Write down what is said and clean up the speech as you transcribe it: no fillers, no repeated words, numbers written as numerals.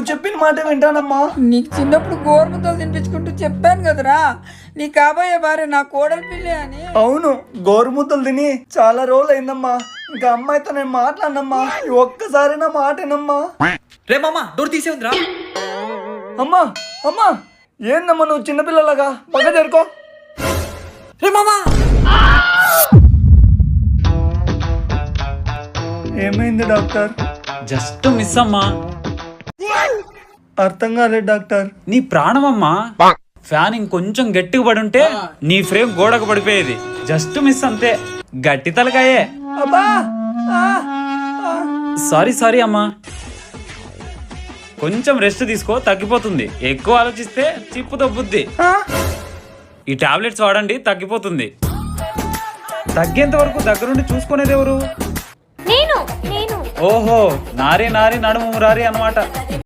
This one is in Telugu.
నువ్వు చెప్పిన మాట వింటానమ్మా. నీకు చిన్నప్పుడు గోరుముద్దలు తినిపించుకుంటూ చెప్పాను కదరా, నీ కాబోయే భార్య నా కోడలి పిల్లి అని. అవును, గోరుముద్దలు తిని చాలా రోజులు అయిందమ్మా. ఇంకా అమ్మాయితో నేను మాట్లాడినమ్మా. ఈ ఒక్కసారి నా మాటేనమ్మా. రే మామ డోర్ తీసేవుందిరా. అమ్మా అమ్మా, ఏందమ్మా నువ్వు చిన్నపిల్లలాగా బాగా జరుకో. రే మామా ఏమైంది డాక్టర్? జస్ట్ మిస్ అమ్మా. అర్థం కాలేదు డాక్టర్. నీ ప్రాణమమ్మా. ఫ్యాన్ ఇంకొంచెం గట్టిగా పడి ఉంటే నీ ఫ్రేమ్ గోడకు పడిపోయేది. జస్ట్ మిస్ అంతే. గట్టి తలకాయే. అబ్బా సారీ అమ్మా. కొంచెం రెస్ట్ తీసుకో, తగ్గిపోతుంది. ఎక్కువ ఆలోచిస్తే చిప్పు దొబ్బుద్ది. ఈ టాబ్లెట్స్ వాడండి, తగ్గిపోతుంది. తగ్గేంత వరకు దగ్గరుండి చూసుకునేది ఎవరు? నేను ఓహో, నారి నడుము రారి అన్నమాట.